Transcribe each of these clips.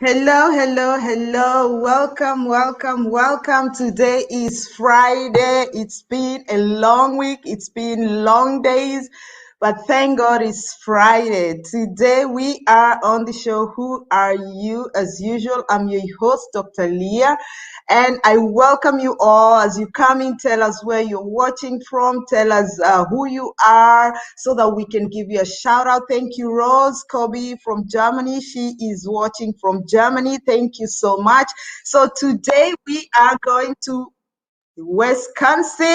Hello, hello, hello. Welcome, welcome, welcome. Today is Friday. It's been a long week. It's been long days, but thank God it's Friday. Today we are on the show. Who are you? As usual, I'm your host, Dr. Leah. And I welcome you all as you come in. Tell us where you're watching from. Tell us who you are so that we can give you a shout out. Thank you, Rose Kobe from Germany. She is watching from Germany. Thank you so much. So today we are going to Wisconsin.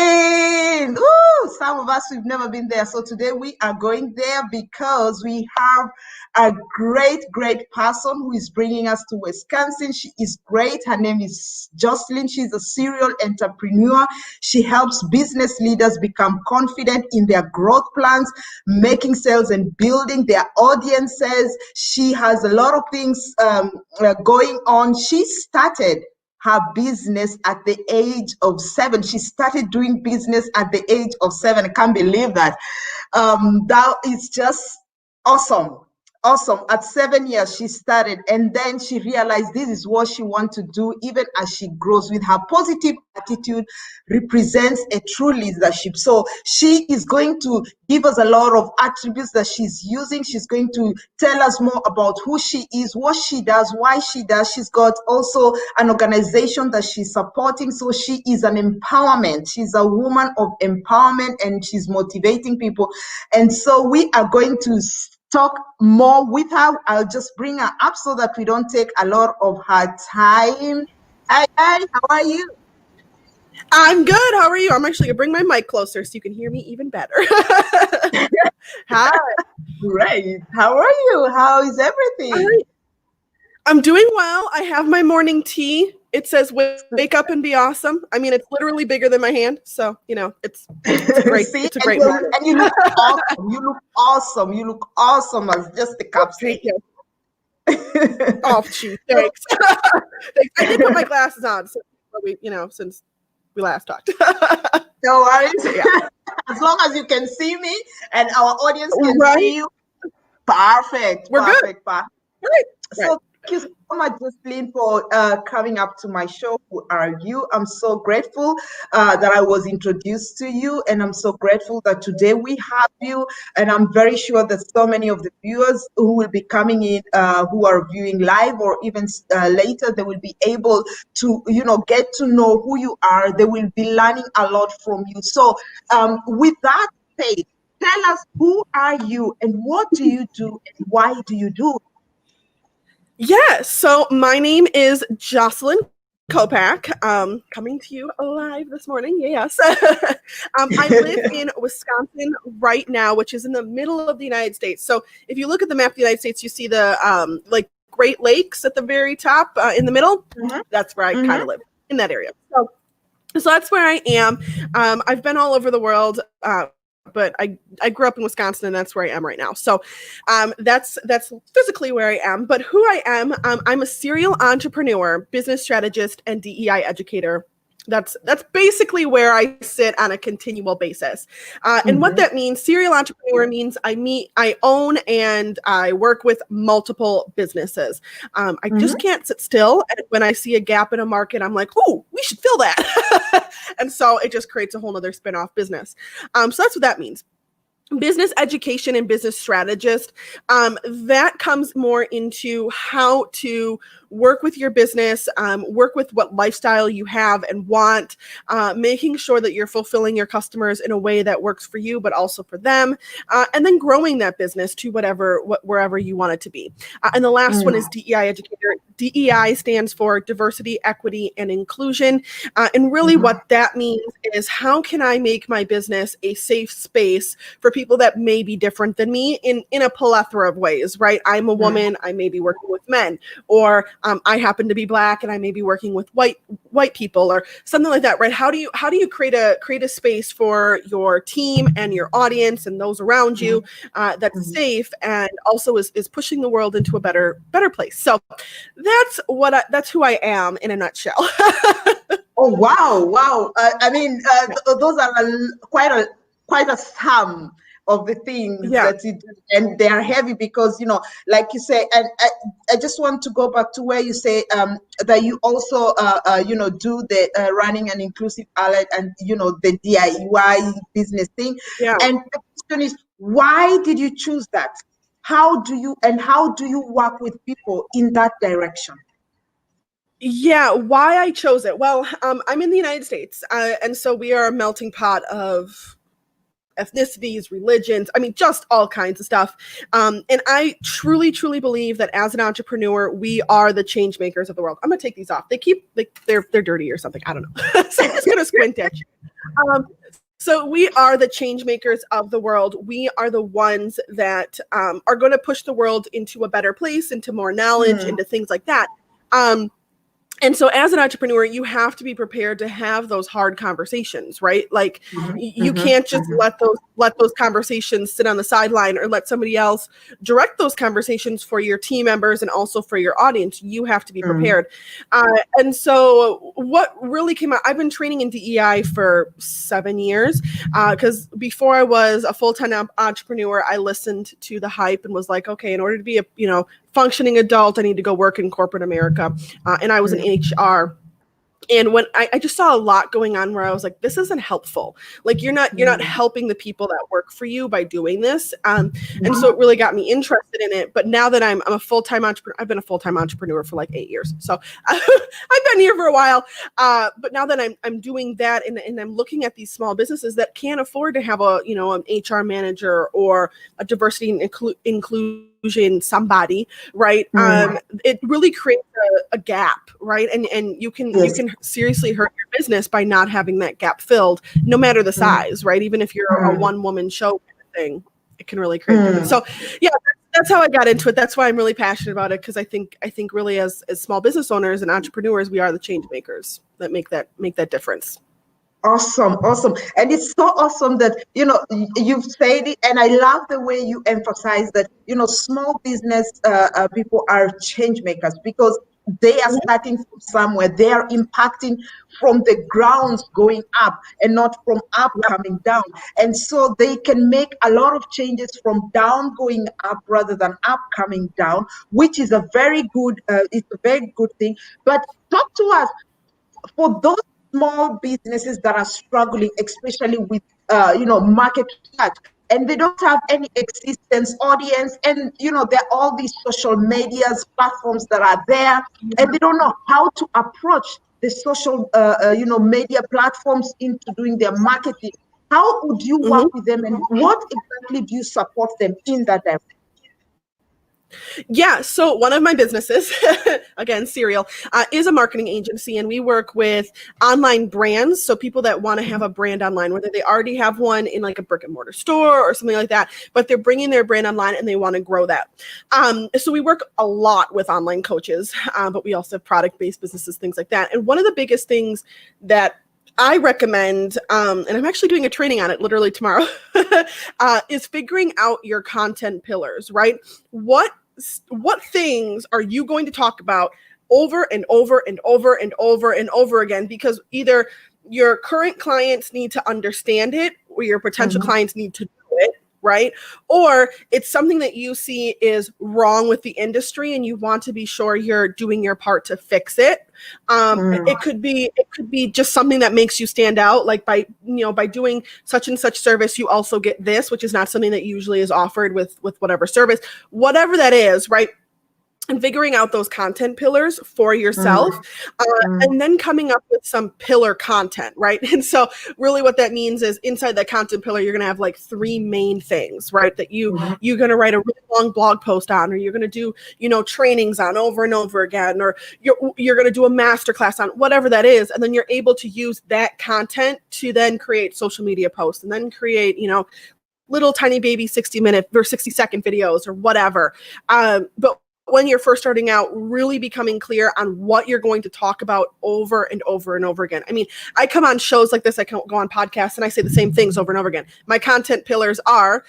Ooh, some of us, we've never been there. So today we are going there because we have a great person who is bringing us to Wisconsin. She is great. Her name is Joycelyn. She's a serial entrepreneur. She helps business leaders become confident in their growth plans, making sales and building their audiences. She has a lot of things going on. She started her business at the age of 7. She started doing business at the age of 7. I can't believe that. That is just awesome. Awesome. At 7 years, she started, and then she realized this is what she wants to do, even as she grows. With her positive attitude, represents a true leadership. So she is going to give us a lot of attributes that she's using. She's going to tell us more about who she is, what she does, why she does. She's got also an organization that she's supporting. So she is an empowerment. She's a woman of empowerment, and she's motivating people. And so we are going to talk more with her. I'll just bring her up so that we don't take a lot of her time. Hi, how are you? I'm good. How are you? I'm actually going to bring my mic closer so you can hear me even better. Hi. Great. How are you? How is everything? I'm doing well. I have my morning tea. It says wake up and be awesome. I mean, it's literally bigger than my hand. So, it's great. See, It's a great morning. and you look awesome. You look awesome. You look awesome, as just the cup Thank says. you. Oh, gee, thanks. Thanks. I did put my glasses on since we last talked. No worries. Yeah. As long as you can see me and our audience can Right. see you, perfect. We're perfect, good. perfect. Right. So thank you so much, Joycelyn, for coming up to my show. Who are you? I'm so grateful that I was introduced to you, and I'm so grateful that today we have you. And I'm very sure that so many of the viewers who will be coming in, who are viewing live or even later, they will be able to, get to know who you are. They will be learning a lot from you. So with that said, tell us, who are you and what do you do and why do you do it? Yeah, so my name is Joycelyn Kopac, coming to you live this morning. Yes. I live in Wisconsin right now, which is in the middle of the United States. So if you look at the map of the United States, you see the Great Lakes at the very top in the middle. Mhm. That's where I kind of live, in that area. So that's where I am. I've been all over the world. But I grew up in Wisconsin, and that's where I am right now. So that's physically where I am. But who I am, I'm a serial entrepreneur, business strategist, and DEI educator. That's basically where I sit on a continual basis. And what that means, serial entrepreneur means I own and I work with multiple businesses. I just can't sit still. And when I see a gap in a market, I'm like, oh, we should fill that. And so it just creates a whole nother spin-off business. So that's what that means. Business education and business strategist, that comes more into how to work with your business, work with what lifestyle you have and want, making sure that you're fulfilling your customers in a way that works for you, but also for them, and then growing that business to wherever you want it to be. And the last one is DEI educator. DEI stands for diversity, equity, and inclusion. And really what that means is, how can I make my business a safe space for people that may be different than me in a plethora of ways, right? I'm a woman, I may be working with men, or I happen to be Black and I may be working with white people or something like that, right? How do you create a space for your team and your audience and those around you that's safe and also is pushing the world into a better place? So that's who I am in a nutshell. Oh, wow. I mean, those are quite a sum. of the things Yeah. that you do, and they are heavy because, like you say, and I just want to go back to where you say that you also do the running an inclusive ally and the DIY business thing. Yeah. And the question is, why did you choose that? How do you work with people in that direction? Yeah, why I chose it. Well, I'm in the United States, and so we are a melting pot of ethnicities, religions, I mean, just all kinds of stuff. And I truly, truly believe that as an entrepreneur, we are the change makers of the world. I'm gonna take these off. They're dirty or something. I don't know. So I'm just gonna squint at you. So we are the change makers of the world. We are the ones that are going to push the world into a better place, into more knowledge, into things like that. And so as an entrepreneur, you have to be prepared to have those hard conversations, right? Like you can't just let those conversations sit on the sideline or let somebody else direct those conversations for your team members and also for your audience. You have to be prepared. And so what really came out, I've been training in DEI for 7 years because before I was a full-time entrepreneur, I listened to the hype and was like, okay, in order to be a, functioning adult, I need to go work in corporate America. And I was in HR. And when I just saw a lot going on where I was like, this isn't helpful. Like you're not helping the people that work for you by doing this. And so it really got me interested in it. But now that I'm a full-time entrepreneur, I've been a full-time entrepreneur for like 8 years. So I've been here for a while. But now that I'm doing that and I'm looking at these small businesses that can't afford to have an HR manager or a diversity and inclusion somebody, right? It really creates a gap, right? And you can seriously hurt your business by not having that gap filled, no matter the size, right? Even if you're a one-woman show kind of thing, it can really create a difference. So yeah, that's how I got into it. That's why I'm really passionate about it, because I think really as small business owners and entrepreneurs, we are the change makers that make that difference. Awesome. And it's so awesome that, you've said it, and I love the way you emphasize that, small business people are change makers because they are starting from somewhere. They are impacting from the grounds going up and not from up coming down. And so they can make a lot of changes from down going up rather than up coming down, which is it's a very good thing. But talk to us, for those small businesses that are struggling, especially with market research, and they don't have any existence audience, and there are all these social medias platforms that are there, and they don't know how to approach the social media platforms into doing their marketing. How would you work with them, and what exactly do you support them in that direction? Yeah, so one of my businesses, again, Serial, is a marketing agency, and we work with online brands. So people that want to have a brand online, whether they already have one in like a brick and mortar store or something like that, but they're bringing their brand online and they want to grow that. So we work a lot with online coaches, but we also have product-based businesses, things like that. And one of the biggest things that I recommend, and I'm actually doing a training on it literally tomorrow, is figuring out your content pillars, right? What things are you going to talk about over and over and over and over and over again? Because either your current clients need to understand it, or your potential clients need to do it, right? Or it's something that you see is wrong with the industry and you want to be sure you're doing your part to fix it. It could be just something that makes you stand out, like by doing such and such service, you also get this, which is not something that usually is offered with whatever service, whatever that is, right? And figuring out those content pillars for yourself, and then coming up with some pillar content, right? And so really what that means is inside that content pillar, you're going to have like 3 main things, right? That you're going to write a really long blog post on, or you're going to do, trainings on over and over again, or you're going to do a masterclass on, whatever that is. And then you're able to use that content to then create social media posts and then create, little tiny baby 60-minute or 60-second videos or whatever. But when you're first starting out, really becoming clear on what you're going to talk about over and over and over again. I mean, I come on shows like this, I can go on podcasts and I say the same things over and over again. My content pillars are,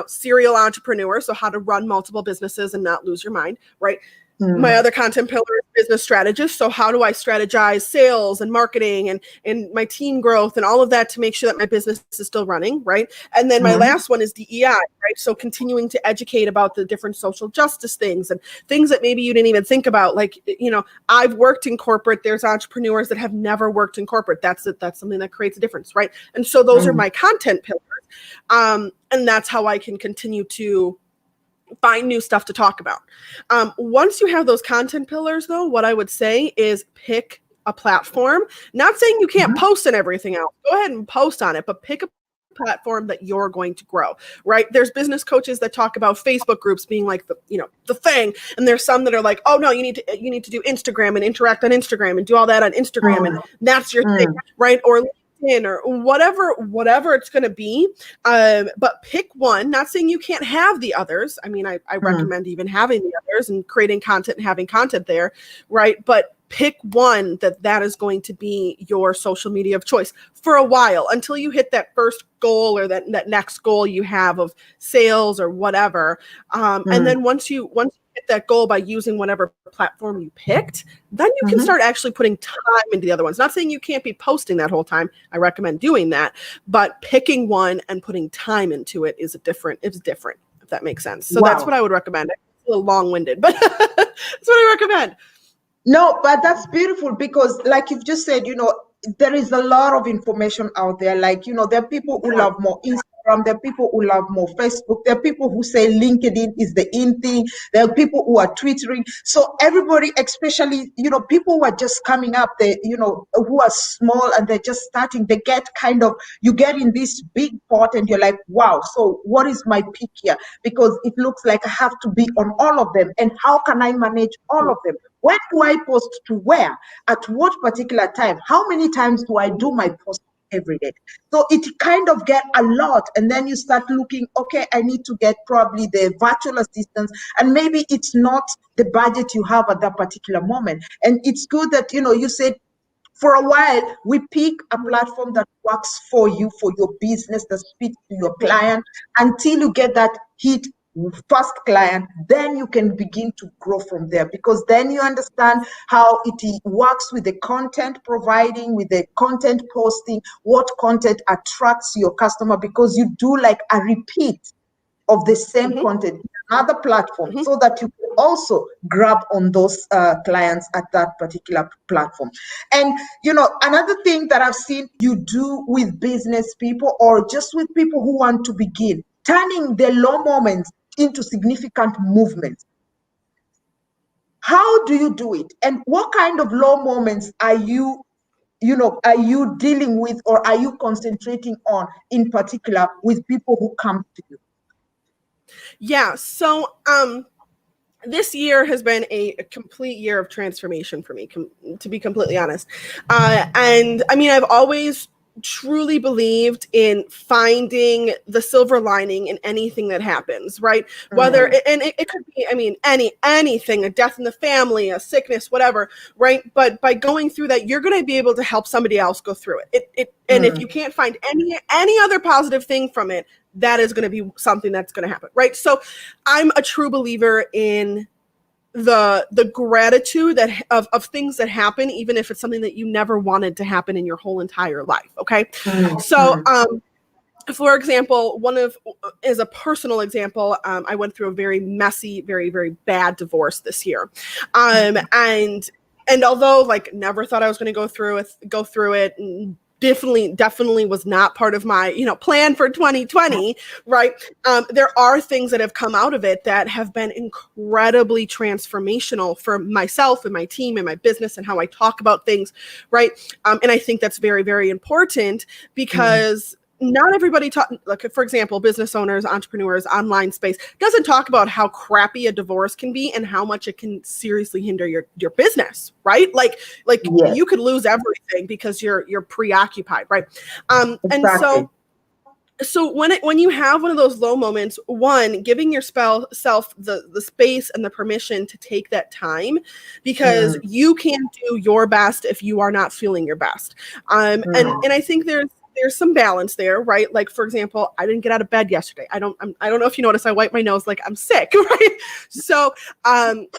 serial entrepreneur, so how to run multiple businesses and not lose your mind, right? My other content pillar is business strategist. So how do I strategize sales and marketing and my team growth and all of that to make sure that my business is still running, right? And then my last one is DEI, right? So continuing to educate about the different social justice things and things that maybe you didn't even think about. Like, you know, I've worked in corporate. There's entrepreneurs that have never worked in corporate. That's something that creates a difference, right? And so those are my content pillars. And that's how I can continue to find new stuff to talk about. Once you have those content pillars, though, what I would say is pick a platform. Not saying you can't post on everything else. Go ahead and post on it, but pick a platform that you're going to grow, right? There's business coaches that talk about Facebook groups being like the thing, and there's some that are like, oh no, you need to do Instagram and interact on Instagram and do all that on Instagram, and that's your thing, right? Or LinkedIn or whatever it's going to be, but pick one. Not saying you can't have the others. I mean, I recommend even having the others and creating content and having content there, right? But pick one that is going to be your social media of choice for a while until you hit that first goal or that next goal you have of sales or whatever. And then once you hit that goal by using whatever platform you picked, then you can start actually putting time into the other ones. Not saying you can't be posting that whole time. I recommend doing that, but picking one and putting time into it is different, if that makes sense. So that's what I would recommend. It's a little long-winded, but that's what I recommend. No, but that's beautiful because, like you've just said, you know, there is a lot of information out there. Like, you know, there are people who love more Instagram, there are people who love more Facebook, there are people who say LinkedIn is the in thing, there are people who are Twittering. So everybody, especially, you know, people who are just coming up, they, you know, who are small and they're just starting, they get kind of, you get in this big pot and you're like, wow, so what is my pick here? Because it looks like I have to be on all of them. And how can I manage all of them? When do I post to where? At what particular time? How many times do I do my post every day? So it kind of get a lot. And then you start looking, okay, I need to get probably the virtual assistants. And maybe it's not the budget you have at that particular moment. And it's good that, you know, you said, for a while, we pick a platform that works for you, for your business, that speaks to your client, until you get that hit first client, then you can begin to grow from there, because then you understand how it works with the content providing, with the content posting, what content attracts your customer, because you do like a repeat of the same content in another platform, so that you can also grab on those clients at that particular platform. And, you know, another thing that I've seen you do with business people, or just with people who want to begin, turning the low moments into significant movements. How do you do it? And what kind of low moments are you dealing with, or are you concentrating on in particular with people who come to you? Yeah. So, this year has been a complete year of transformation for me, to be completely honest. And I mean, I've always truly believed in finding the silver lining in anything that happens, right? Whether it could be, I mean, anything, a death in the family, a sickness, whatever, right? But by going through that, you're going to be able to help somebody else go through it. And if you can't find any other positive thing from it, that is going to be something that's going to happen, right? So I'm a true believer in the gratitude of things that happen, even if it's something that you never wanted to happen in your whole entire life. Okay. So, for example, as a personal example, I went through a very messy, very, very bad divorce this year. And although like never thought I was going to go through it, and definitely was not part of my, plan for 2020, right? There are things that have come out of it that have been incredibly transformational for myself and my team and my business and how I talk about things, right? And I think that's very, very important, because not everybody like, for example, business owners, entrepreneurs, online space doesn't talk about how crappy a divorce can be and how much it can seriously hinder your business, right? Like yes. You could lose everything because you're preoccupied, right? Exactly. And so when you have one of those low moments, one, giving yourself the space and the permission to take that time, because you can't do your best if you are not feeling your best. And I think there's some balance there, right? Like, for example, I didn't get out of bed yesterday. I don't know if you noticed, I wipe my nose like I'm sick, right? So,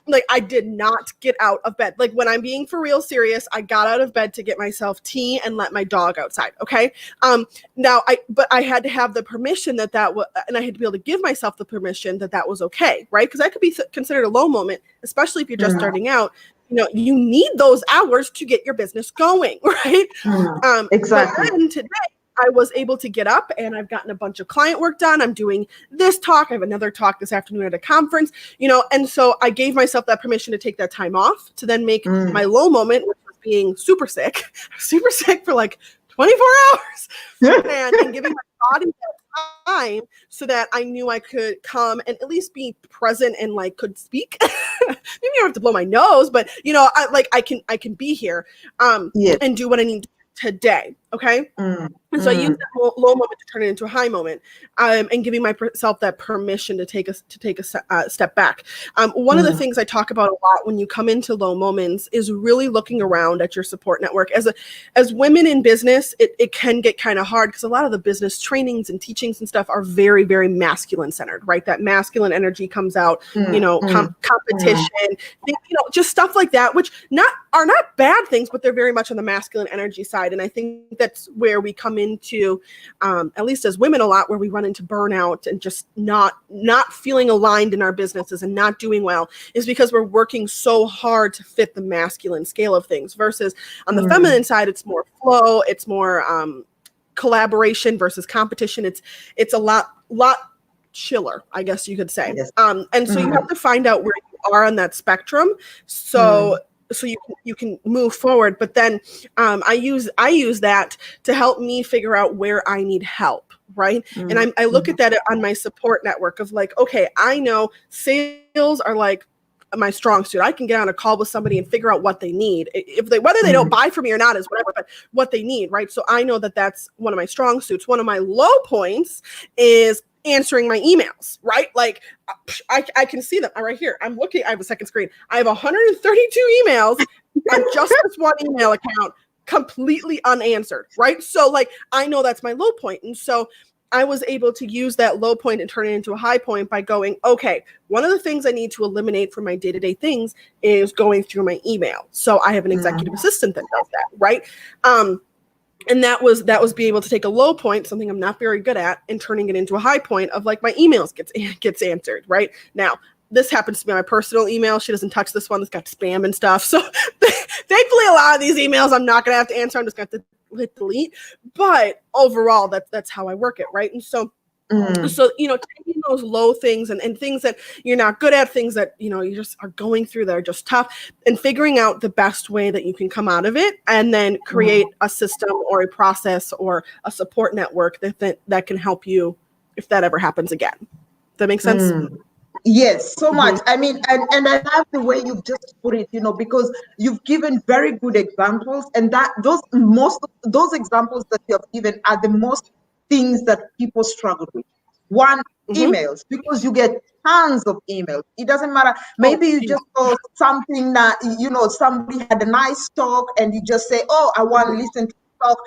like, I did not get out of bed. Like, when I'm being for real serious, I got out of bed to get myself tea and let my dog outside. Okay. Now but I had to have the permission that was, and I had to be able to give myself the permission that was okay, right? Because that could be considered a low moment, especially if you're just starting out. You need those hours to get your business going, right? Exactly. But then today, I was able to get up and I've gotten a bunch of client work done. I'm doing this talk. I have another talk this afternoon at a conference, and so I gave myself that permission to take that time off to then make my low moment, which was being super sick for like 24 hours and giving my body that time so that I knew I could come and at least be present and like could speak. Maybe I don't have to blow my nose, but I can be here and do what I need to today. Okay. And so I use that low moment to turn it into a high moment, and giving myself that permission to take a step back. One of the things I talk about a lot when you come into low moments is really looking around at your support network. As women in business, it can get kind of hard because a lot of the business trainings and teachings and stuff are very, very masculine centered, right? That masculine energy comes out, competition, just stuff like that, which are not bad things, but they're very much on the masculine energy side. And I think that's where we come into, at least as women a lot, where we run into burnout and just not feeling aligned in our businesses and not doing well, is because we're working so hard to fit the masculine scale of things, versus on the feminine side, it's more flow, it's more collaboration versus competition. It's a lot chiller, I guess you could say. Yes. And so you have to find out where you are on that spectrum. So you can move forward. But then I use that to help me figure out where I need help, right? And I look at that on my support network of like, okay, I know sales are like my strong suit. I can get on a call with somebody and figure out what they need. Whether they don't buy from me or not is whatever, but what they need, right? So I know that that's one of my strong suits. One of my low points is answering my emails, right? Like I can see them right here. I'm looking, I have a second screen. I have 132 emails on just this one email account, completely unanswered, right? So like, I know that's my low point. And so I was able to use that low point and turn it into a high point by going, okay, one of the things I need to eliminate from my day-to-day things is going through my email. So I have an executive assistant that does that, right? And that was being able to take a low point, something I'm not very good at, and turning it into a high point of like my emails gets answered, right? Now, this happens to be my personal email. She doesn't touch this one. That's got spam and stuff. So thankfully, a lot of these emails I'm not going to have to answer. I'm just going to have to hit delete. But overall, that's how I work it, right? And so, taking those low things and things that you're not good at, things that, you just are going through that are just tough, and figuring out the best way that you can come out of it, and then create a system or a process or a support network that can help you if that ever happens again. Does that make sense? Yes, so much. I mean, and I love the way you've just put it, because you've given very good examples, and that those examples that you have given are the most things that people struggle with. One, emails, because you get tons of emails. It doesn't matter. Maybe you just saw something that, somebody had a nice talk and you just say, oh, I want to listen to talk.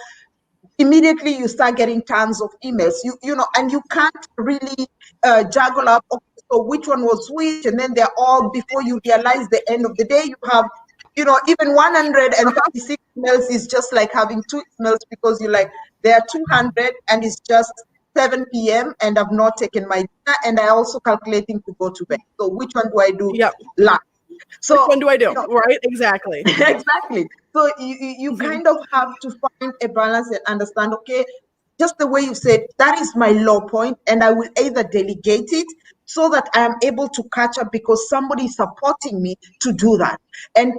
Immediately you start getting tons of emails, and you can't really juggle up, okay, so which one was which, and then they're all, before you realize the end of the day, you have, even 136 emails is just like having 2 emails, because you're like, there are 200 and it's just 7 p.m. and I've not taken my dinner, and I also calculating to go to bed. So which one do I do last? So which one do I do? Right? Exactly. Exactly. So you kind of have to find a balance and understand, okay, just the way you said, that is my low point, and I will either delegate it so that I am able to catch up because somebody is supporting me to do that. And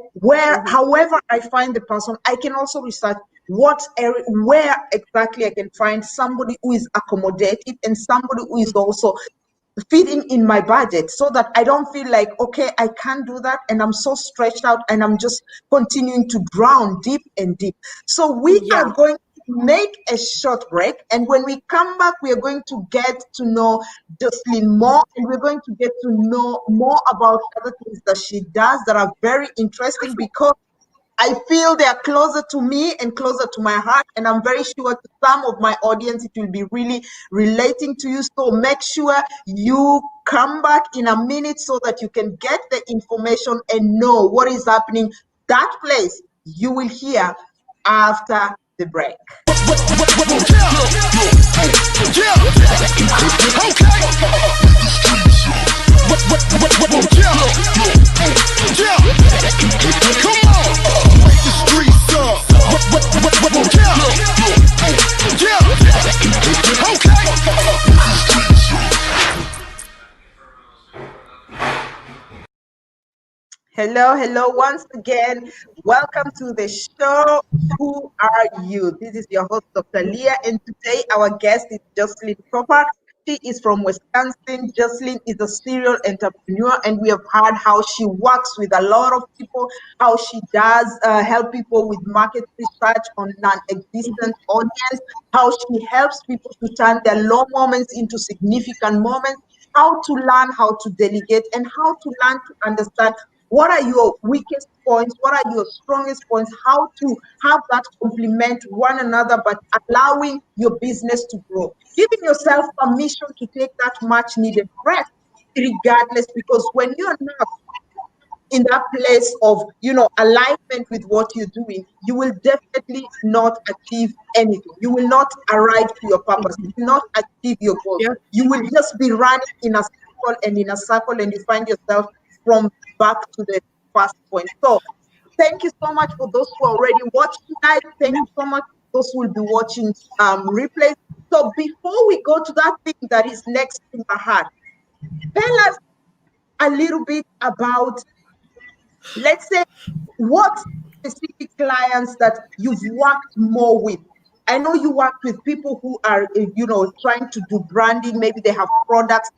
however I find the person, I can also research where exactly I can find somebody who is accommodative and somebody who is also fitting in my budget, so that I don't feel like, okay, I can't do that, and I'm so stretched out and I'm just continuing to drown deep and deep. So we are going to make a short break, and when we come back, we are going to get to know Joycelyn more, and we're going to get to know more about other things that she does that are very interesting, because I feel they are closer to me and closer to my heart. And I'm very sure to some of my audience, it will be really relating to you. So make sure you come back in a minute so that you can get the information and know what is happening. That place you will hear after the break. Hello, once again. Welcome to the show. Who are you? This is your host, Dr. Leah, and today our guest is Joycelyn Kopac. She is from Wisconsin. Joycelyn is a serial entrepreneur, and we have heard how she works with a lot of people, how she does help people with market research on non-existent audience, how she helps people to turn their low moments into significant moments, how to learn how to delegate, and how to learn to understand what are your weakest points, what are your strongest points, how to have that complement one another, but allowing your business to grow, giving yourself permission to take that much needed rest regardless, because when you're not in that place of alignment with what you're doing, you will definitely not achieve anything. You will not arrive to your purpose. You will not achieve your goals. Yeah. You will just be running in a circle and in a circle, and you find yourself from back to the first point. So thank you so much for those who are already watching tonight. Thank you so much for those who will be watching replays. So before we go to that thing that is next to my heart, tell us a little bit about, let's say, what specific clients that you've worked more with. I know you work with people who are, trying to do branding. Maybe they have products,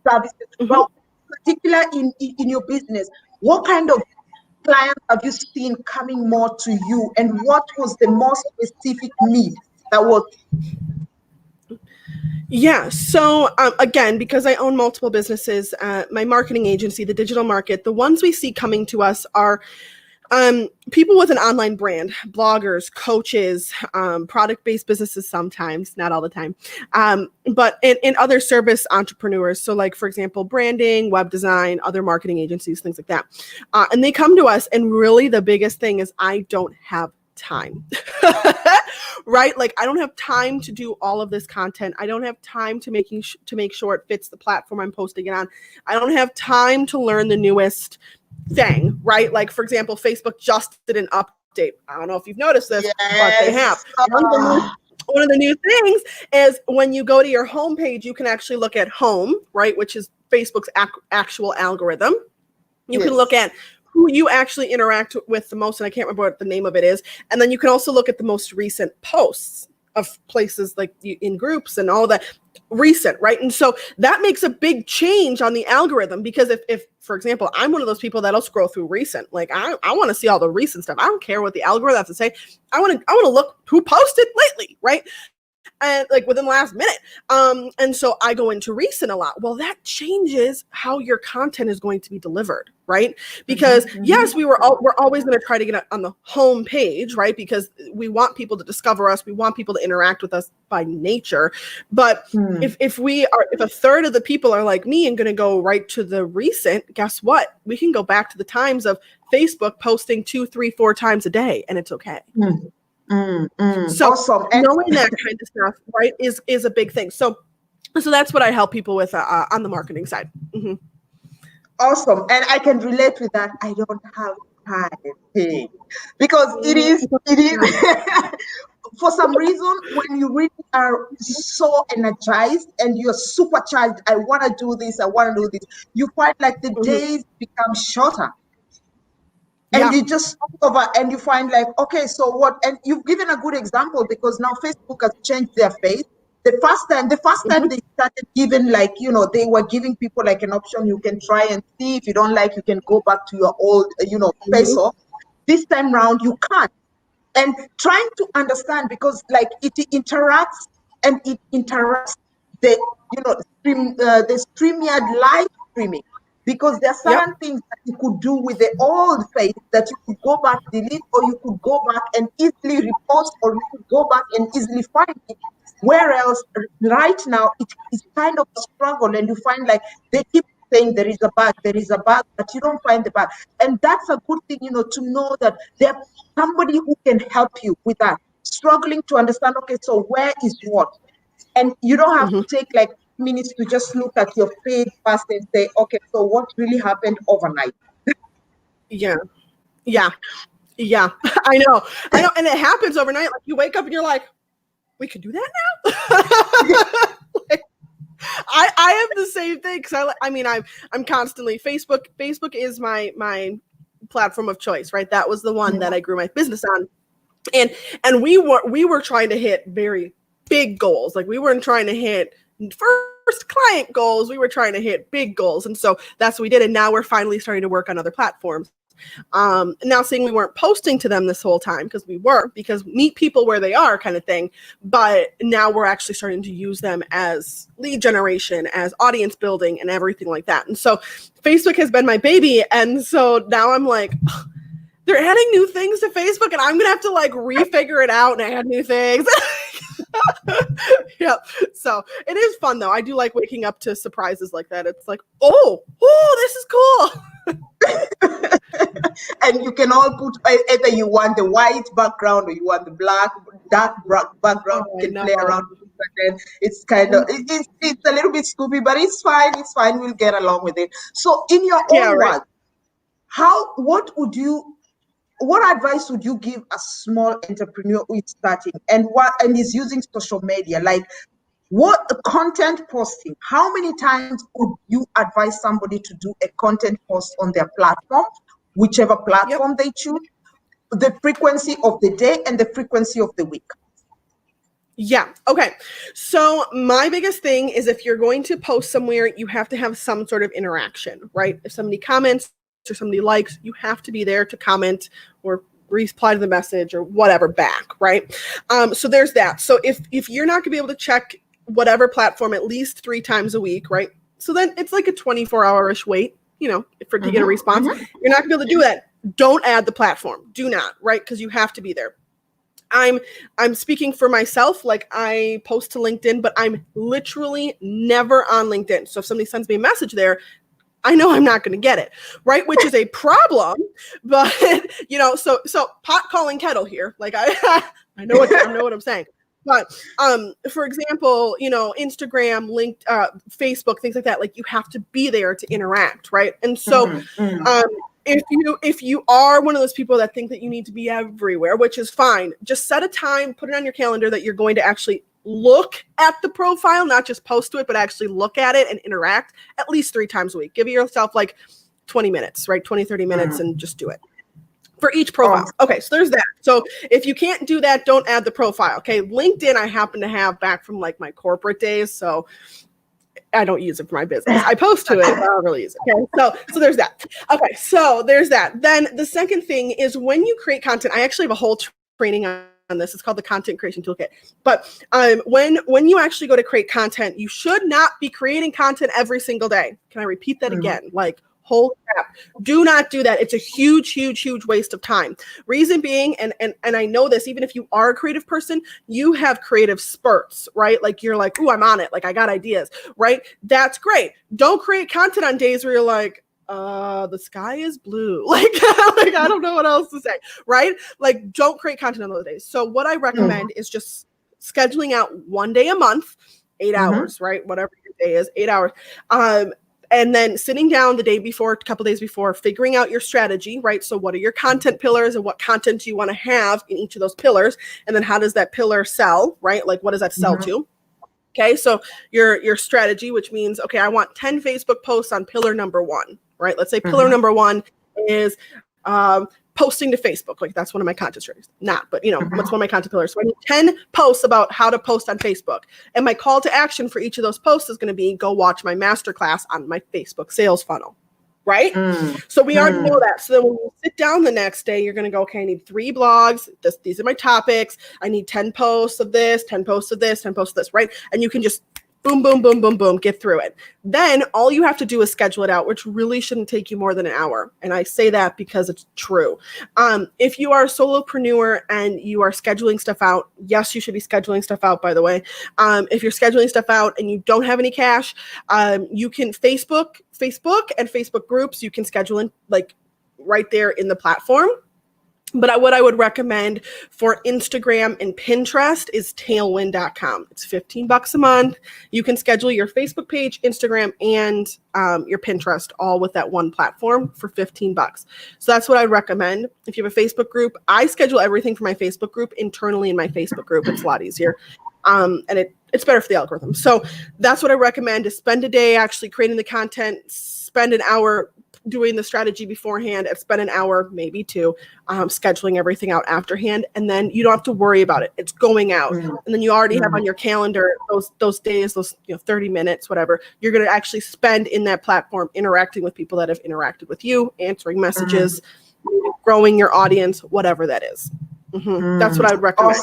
services. But particular in your business, what kind of clients have you seen coming more to you, and what was the most specific need that was? Yeah. So again, because I own multiple businesses, my marketing agency, the digital market, the ones we see coming to us are people with an online brand, bloggers, coaches, product-based businesses sometimes, not all the time, but in other service entrepreneurs. So like, for example, branding, web design, other marketing agencies, things like that. And they come to us, and really the biggest thing is I don't have time. Right? Like, I don't have time to do all of this content. I don't have time to make sure it fits the platform I'm posting it on. I don't have time to learn the newest thing, right? Like, for example, Facebook just did an update. I don't know if you've noticed this, but they have. One of the new things is when you go to your homepage, you can actually look at home, right? Which is Facebook's actual algorithm. You can look at who you actually interact with the most, and I can't remember what the name of it is. And then you can also look at the most recent posts of places like in groups and all that recent, right? And so that makes a big change on the algorithm, because if for example, I'm one of those people that'll scroll through recent, like I want to see all the recent stuff. I don't care what the algorithm has to say. I want to look who posted lately, right? And like within the last minute. And so I go into recent a lot. Well, that changes how your content is going to be delivered, right? Because yes, we're always going to try to get on the home page, right? Because we want people to discover us. We want people to interact with us by nature. But if a third of the people are like me and going to go right to the recent, guess what? We can go back to the times of Facebook posting 2, 3, 4 times a day, and it's okay. So Awesome. Knowing that kind of stuff, right, is a big thing. So that's what I help people with on the marketing side. Awesome. And I can relate with that. I don't have time, because it is for some reason, when you really are so energized and you're supercharged, I want to do this, you find like the days become shorter. And you just over and you find like, okay, so what? And you've given a good example, because now Facebook has changed their face. The first time they started giving, like, they were giving people like an option. You can try and see. If you don't like, you can go back to your old, face off. This time round, you can't. And trying to understand, because like it interacts the, the StreamYard live streaming. because there are Yep. certain things that you could do with the old face that you could go back, delete, or you could go back and easily repost, or you could go back and easily find it. Whereas right now, it is kind of a struggle, and you find like they keep saying there is a bug, but you don't find the bug. And that's a good thing, to know that there's somebody who can help you with that. Struggling to understand, okay, so where is what? And you don't have to take like minutes to just look at your feed first and say, okay, so what really happened overnight? Yeah. Yeah. Yeah. I know. And it happens overnight. Like you wake up and you're like, we could do that now. Like, I have the same thing because I'm constantly Facebook is my platform of choice, right? That was the one that I grew my business on, and we were trying to hit very big goals. Like we weren't trying to hit first client goals, we were trying to hit big goals, and so that's what we did. And now we're finally starting to work on other platforms. Now saying we weren't posting to them this whole time because we were, because meet people where they are kind of thing. But now we're actually starting to use them as lead generation, as audience building and everything like that. And so Facebook has been my baby. And so now I'm like, they're adding new things to Facebook and I'm going to have to like refigure it out and add new things. Yep. So it is fun though. I do like waking up to surprises like that. It's like, oh, this is cool. And you can all put either you want the white background or you want the dark background. You can play around with it. And it's kind of it's a little bit stupid, but it's fine. It's fine. We'll get along with it. So, in your own words, what advice would you give a small entrepreneur who is starting and is using social media? Like, what content posting? How many times would you advise somebody to do a content post on their platform, whichever platform they choose? The frequency of the day and the frequency of the week. Yeah. Okay. So my biggest thing is if you're going to post somewhere, you have to have some sort of interaction, right? If somebody comments or somebody likes, you have to be there to comment or reply to the message or whatever back, right? So there's that. So if you're not gonna be able to check whatever platform at least 3 times a week, right? So then it's like a 24-hour-ish wait, to get a response. You're not gonna be able to do that. Don't add the platform. Do not, right? Because you have to be there. I'm speaking for myself. Like I post to LinkedIn, but I'm literally never on LinkedIn. So if somebody sends me a message there, I know I'm not going to get it, right? Which is a problem, but so pot calling kettle here. Like I know what I'm saying. But for example, Instagram, Facebook, things like that. Like you have to be there to interact, right? And so, if you are one of those people that think that you need to be everywhere, which is fine, just set a time, put it on your calendar that you're going to actually look at the profile, not just post to it, but actually look at it and interact at least 3 times a week. Give yourself like 20 minutes, right? 20, 30 minutes and just do it for each profile. Okay, so there's that. So if you can't do that, don't add the profile. Okay, LinkedIn I happen to have back from like my corporate days, so I don't use it for my business. I post to it, but I don't really use it. Okay, so there's that. Okay, so there's that. Then the second thing is when you create content, I actually have a whole training on this. It's called the Content Creation Toolkit. But when you actually go to create content, you should not be creating content every single day. Can I repeat that again? Like, holy crap. Do not do that. It's a huge, huge, huge waste of time. Reason being, and I know this, even if you are a creative person, you have creative spurts, right? Like you're like, ooh, I'm on it. Like I got ideas, right? That's great. Don't create content on days where you're like, the sky is blue. Like I don't know what else to say, right? Like don't create content on those days. So what I recommend is just scheduling out 1 day a month, 8 hours, right? Whatever your day is, 8 hours. And then sitting down the day before, a couple days before, figuring out your strategy, right? So what are your content pillars and what content do you want to have in each of those pillars? And then how does that pillar sell, right? Like what does that sell to? Okay, so your strategy, which means, okay, I want 10 Facebook posts on pillar number 1, right? Let's say pillar number 1 is posting to Facebook. Like that's one of my content strategies. But what's one of my content pillars? So I need 10 posts about how to post on Facebook. And my call to action for each of those posts is going to be go watch my masterclass on my Facebook sales funnel. Right? So we already know that. So then when you sit down the next day, you're going to go, okay, I need 3 blogs. These are my topics. I need 10 posts of this, 10 posts of this, 10 posts of this, right? And you can just boom, boom, boom, boom, boom, get through it. Then all you have to do is schedule it out, which really shouldn't take you more than an hour. And I say that because it's true. If you are a solopreneur and you are scheduling stuff out, yes, you should be scheduling stuff out, by the way. If you're scheduling stuff out and you don't have any cash, you can Facebook and Facebook groups, you can schedule in like right there in the platform. But what I would recommend for Instagram and Pinterest is tailwind.com. It's $15 a month. You can schedule your Facebook page, Instagram, and your Pinterest all with that one platform for $15. So that's what I'd recommend. If you have a Facebook group, I schedule everything for my Facebook group internally in my Facebook group. It's a lot easier. And it's better for the algorithm. So that's what I recommend, is spend a day actually creating the content, spend an hour doing the strategy beforehand, and spend an hour, maybe two, scheduling everything out afterhand. And then you don't have to worry about it. It's going out. And then you already have on your calendar those days, those 30 minutes, whatever, you're going to actually spend in that platform interacting with people that have interacted with you, answering messages, growing your audience, whatever that is. That's what I would recommend.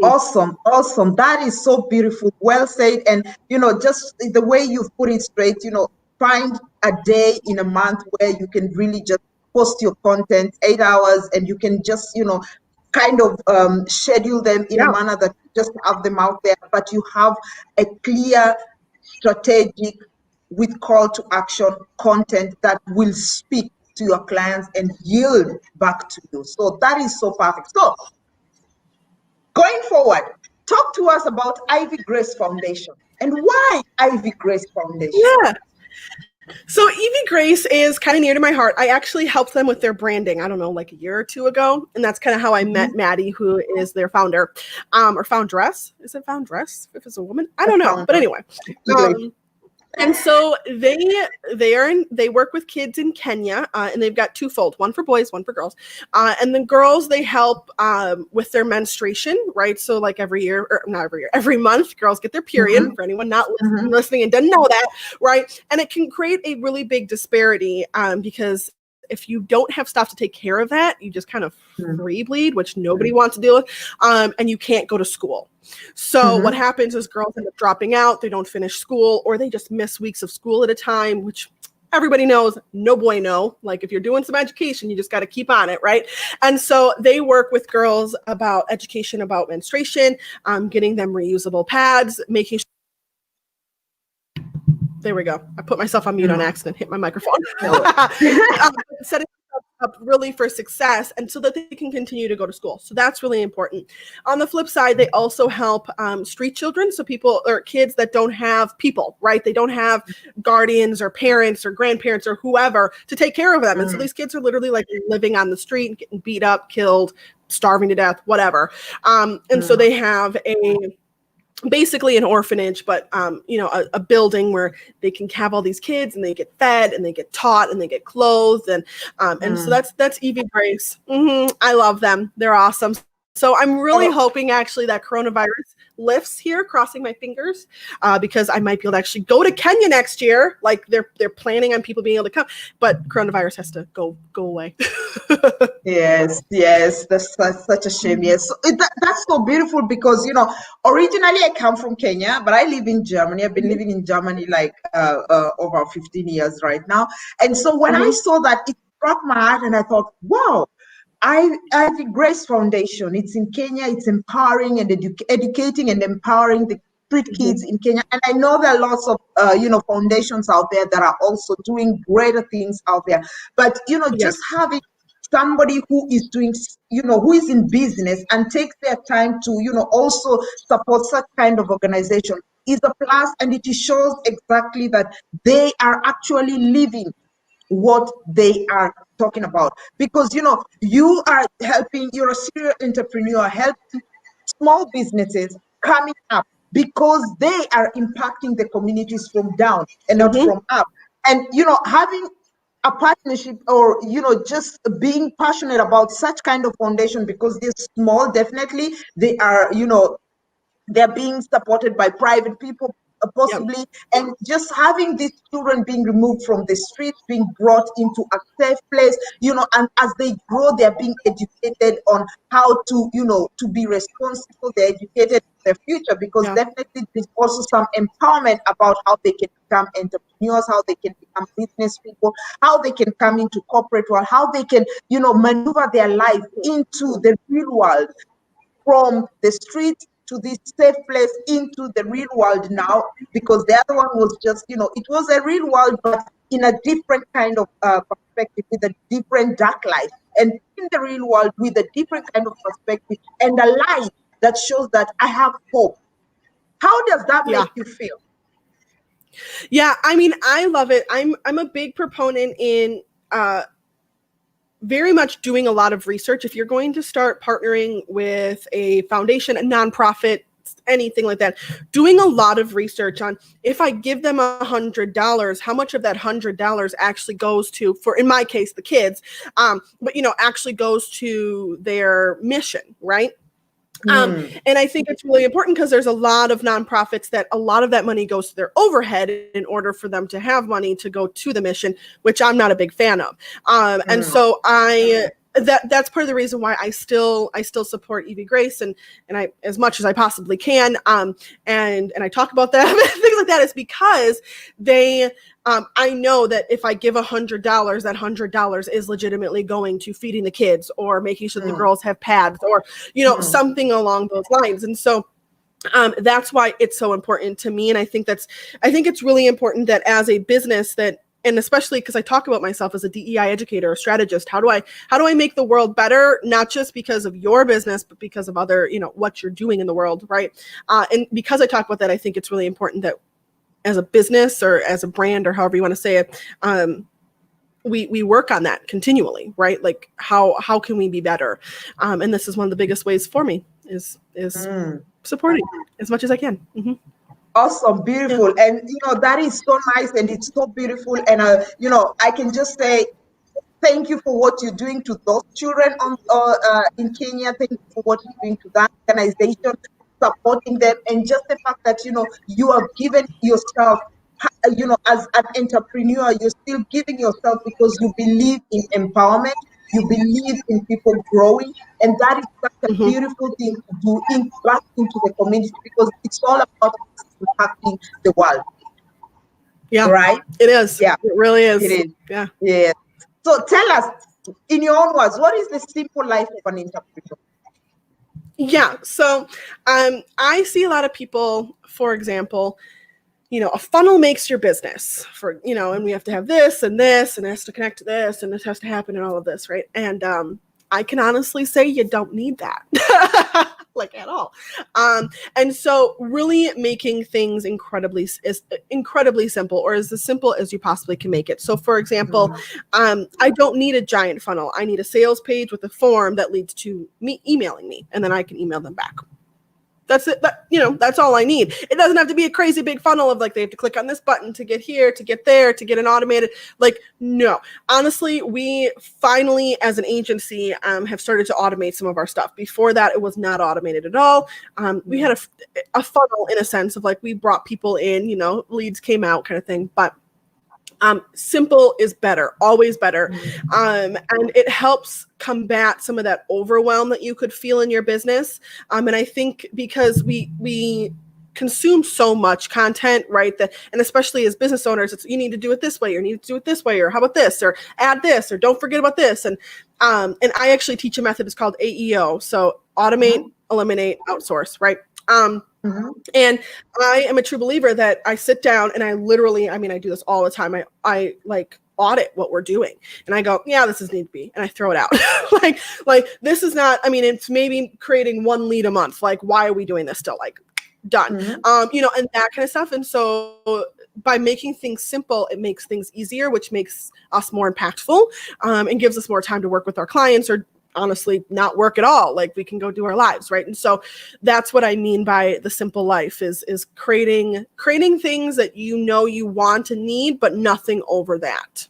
Awesome. That is so beautiful. Well said. And, just the way you've put it straight, find a day in a month where you can really just post your content, 8 hours, and you can just, kind of schedule them in a manner that you just have them out there, but you have a clear, strategic, with call to action content that will speak to your clients and yield back to you. So that is so perfect. So going forward, talk to us about Ivy Grace Foundation and why Ivy Grace Foundation. Yeah. So Ivy Grace is kind of near to my heart. I actually helped them with their branding, I don't know, like a year or two ago. And that's kind of how I met Maddie, who is their founder, or foundress. Is it foundress if it's a woman? I don't know. But anyway. And so they work with kids in Kenya, and they've got twofold, one for boys, one for girls. And the girls, they help with their menstruation, right? So like every month, girls get their period, for anyone not listening and doesn't know that, right? And it can create a really big disparity because if you don't have stuff to take care of that, you just kind of free bleed, which nobody wants to deal with, and you can't go to school. So what happens is girls end up dropping out, they don't finish school, or they just miss weeks of school at a time, which everybody knows, no bueno. Like if you're doing some education, you just got to keep on it, right? And so they work with girls about education about menstruation, getting them reusable pads, making sure. There we go. I put myself on mute on accident, hit my microphone. Setting up really for success and so that they can continue to go to school. So that's really important. On the flip side, they also help street children. So people or kids that don't have people, right? They don't have guardians or parents or grandparents or whoever to take care of them. And so these kids are literally like living on the street, getting beat up, killed, starving to death, whatever. And so they have basically an orphanage, but a building where they can have all these kids and they get fed and they get taught and they get clothed and so that's Ivy Grace. I love them. They're awesome. So I'm really hoping actually that coronavirus lifts here, crossing my fingers, because I might be able to actually go to Kenya next year. Like they're planning on people being able to come, but coronavirus has to go away. Yes, that's such a shame. Yes, so that's so beautiful because originally I come from Kenya, but I live in Germany. I've been living in Germany like over 15 years right now, and so when I saw that, it struck my heart, and I thought, wow. Ivy Grace Foundation. It's in Kenya. It's empowering and educating and empowering the street kids in Kenya. And I know there are lots of foundations out there that are also doing greater things out there. But just having somebody who is doing, who is in business and takes their time to, also support such kind of organization is a plus, and it shows exactly that they are actually living what they are talking about, because you are helping, you're a serial entrepreneur helping small businesses coming up because they are impacting the communities from down and not from up. And having a partnership or just being passionate about such kind of foundation, because they're small, definitely they are they're being supported by private people, Yep. possibly, and just having these children being removed from the streets, being brought into a safe place, and as they grow, they're being educated on how to, to be responsible. They're educated in their future, because Yeah. definitely there's also some empowerment about how they can become entrepreneurs, how they can become business people, how they can come into corporate world, how they can, maneuver their life into the real world, from the street to this safe place into the real world now, because the other one was just, it was a real world, but in a different kind of perspective, with a different dark light, and in the real world with a different kind of perspective and a light that shows that I have hope. How does that Yeah. make you feel? Yeah, I mean, I love it. I'm a big proponent in very much doing a lot of research. If you're going to start partnering with a foundation, a nonprofit, anything like that, doing a lot of research on, if I give them $100, how much of that $100 actually goes to, for in my case, the kids, but actually goes to their mission, right? And I think it's really important, because there's a lot of nonprofits that a lot of that money goes to their overhead in order for them to have money to go to the mission, which I'm not a big fan of. And so that's part of the reason why I still support EV Grace, and I, as much as I possibly can. And I talk about that, things like that, is because they, I know that if I give $100, that $100 is legitimately going to feeding the kids, or making sure the girls have pads, or, something along those lines. And so that's why it's so important to me. And I think it's really important that as a business that, and especially because I talk about myself as a DEI educator, a strategist, how do I make the world better, not just because of your business, but because of other, what you're doing in the world, right? And because I talk about that, I think it's really important that as a business, or as a brand, or however you want to say it, we work on that continually, right? Like how can we be better? And this is one of the biggest ways for me is supporting as much as I can. Mm-hmm. Awesome, beautiful. Yeah. And that is so nice, and it's so beautiful. And I can just say thank you for what you're doing to those children in Kenya. Thank you for what you're doing to that organization, supporting them, and just the fact that you have given yourself, as an entrepreneur, you're still giving yourself, because you believe in empowerment, you believe in people growing, and that is such a Mm-hmm. beautiful thing to do back into the community, because it's all about impacting the world. Yeah, Right? it is. Yeah, It really it is. is. Yeah. Yeah. So tell us, in your own words, what is the simple life of an entrepreneur? Yeah. So I see a lot of people, for example, a funnel makes your business, for, and we have to have this, and it has to connect to this, and this has to happen, and all of this, right? And I can honestly say you don't need that. Like, at all. And so really making things incredibly simple, or as simple as you possibly can make it. So for example, I don't need a giant funnel. I need a sales page with a form that leads to me emailing me, and then I can email them back. That's it. That's all I need. It doesn't have to be a crazy big funnel of, like, they have to click on this button to get here, to get there, to get an automated, like, no. Honestly, we finally, as an agency, have started to automate some of our stuff. Before that, it was not automated at all. We had a funnel, in a sense, of, like, we brought people in, leads came out, kind of thing. But simple is better, always better. And it helps combat some of that overwhelm that you could feel in your business. And I think because we consume so much content, right? And especially as business owners, it's, you need to do it this way, or you need to do it this way, or how about this, or add this, or don't forget about this. And I actually teach a method. It's called AEO. So automate, eliminate, outsource, right? And I am a true believer that I sit down and I literally, I do this all the time. I like audit what we're doing, and I go, yeah, this is need to be, and I throw it out. like this is not, it's maybe creating one lead a month. Like, why are we doing this still? Like, done. And that kind of stuff. And so by making things simple, it makes things easier, which makes us more impactful, and gives us more time to work with our clients, or honestly not work at all. Like, we can go do our lives, right? And so that's what I mean by the simple life, is creating things that you want and need, but nothing over that,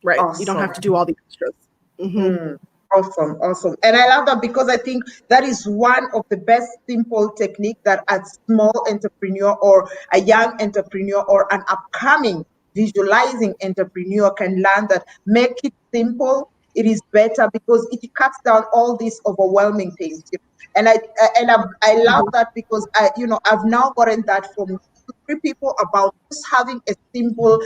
right? Awesome. You don't have to do all the extras. Awesome, awesome. And I love that because I think that is one of the best simple technique that a small entrepreneur or a young entrepreneur or an upcoming visualizing entrepreneur can learn, that make it simple. It is better because it cuts down all these overwhelming things. And I love that because I've now gotten that from 3 people about just having a simple,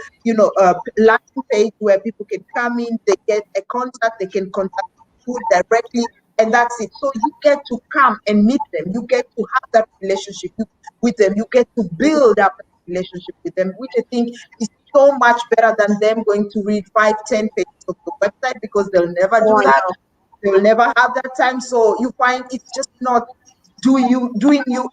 landing page where people can come in, they get a contact, they can contact you directly, and that's it. So you get to come and meet them. You get to have that relationship with them. You get to build up a relationship with them, which I think is so much better than them going to read 5, 10 pages of the website, because they'll never do that. They will never have that time. So you find it's just not doing you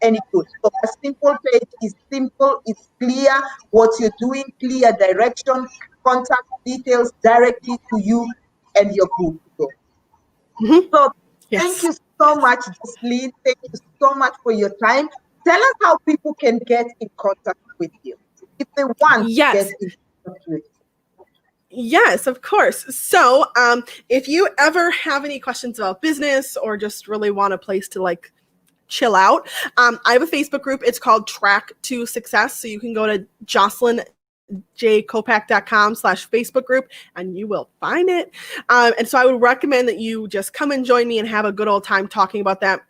any good. So a simple page is simple, it's clear what you're doing, clear direction, contact details directly to you, and you're good to go. So thank you so much, Joycelyn. Thank you so much for your time. Tell us how people can get in contact with you if they want to get in contact with you. Yes, of course. So if you ever have any questions about business or just really want a place to chill out, I have a Facebook group. It's called Track to Success. So you can go to joycelynkopac.com/Facebook group and you will find it. And so I would recommend that you just come and join me and have a good old time talking about that.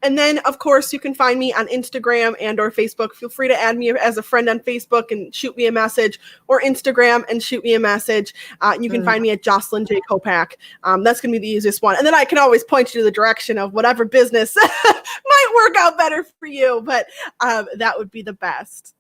And then, of course, you can find me on Instagram and or Facebook. Feel free to add me as a friend on Facebook and shoot me a message, or Instagram and shoot me a message. You can find me at Joycelyn J. Kopac. That's going to be the easiest one. And then I can always point you to the direction of whatever business might work out better for you. But that would be the best.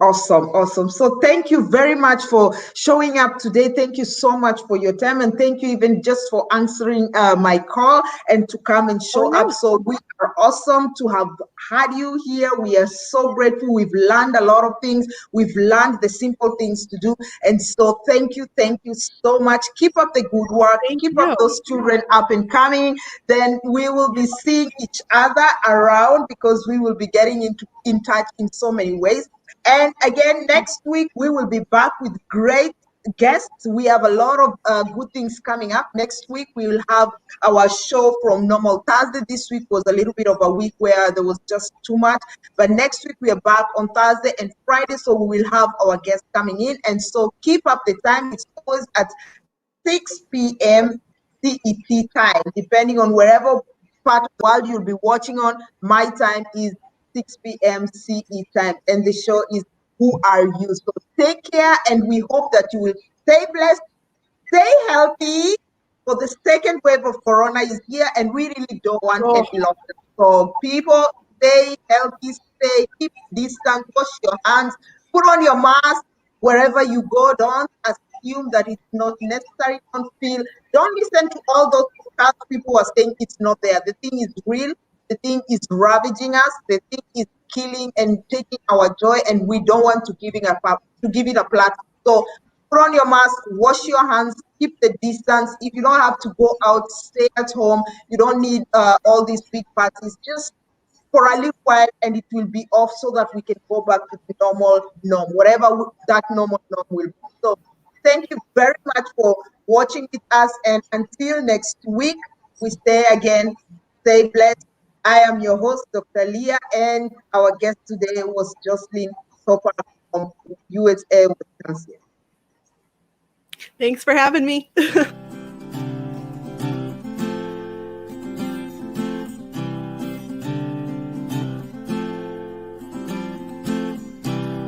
Awesome. So thank you very much for showing up today. Thank you so much for your time, and thank you even just for answering my call and to come and show up. So we are awesome to have had you here. We are so grateful. We've learned a lot of things. We've learned the simple things to do, and so thank you so much. Keep up the good work. Keep up those children up and coming. Then we will be seeing each other around, because we will be getting in touch in so many ways. And again, next week, we will be back with great guests. We have a lot of good things coming up. Next week, we will have our show from Normal Thursday. This week was a little bit of a week where there was just too much. But next week, we are back on Thursday and Friday, so we will have our guests coming in. And so keep up the time. It's always at 6 p.m. CET time, depending on wherever part of the world you'll be watching on. My time is 6 p.m. CE time, and the show is Who Are You? So take care, and we hope that you will stay blessed, stay healthy, for the second wave of Corona is here, and we really don't want any lockdown. So people, stay healthy, keep distance, wash your hands, put on your mask wherever you go. Don't assume that it's not necessary. Don't listen to all those people who are saying it's not there. The thing is real. The thing is ravaging us. The thing is killing and taking our joy, and we don't want to give it a platform. So put on your mask, wash your hands, keep the distance. If you don't have to go out, stay at home. You don't need all these big parties. Just for a little while, and it will be off, so that we can go back to the normal norm, whatever that normal norm will be. So thank you very much for watching with us, and until next week, we say again, stay blessed. I am your host, Dr. Leah, and our guest today was Joycelyn Kopac from USA, Wisconsin. Thanks for having me.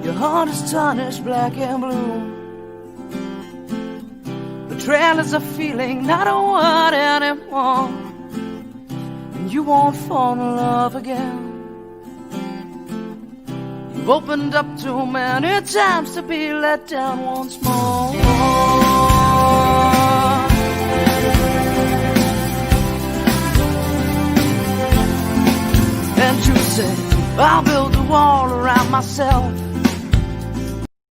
Your heart is tarnished black and blue. Betrayal is a feeling, not a word anymore. You won't fall in love again. You've opened up too many times to be let down once more. And you say, I'll build a wall around myself.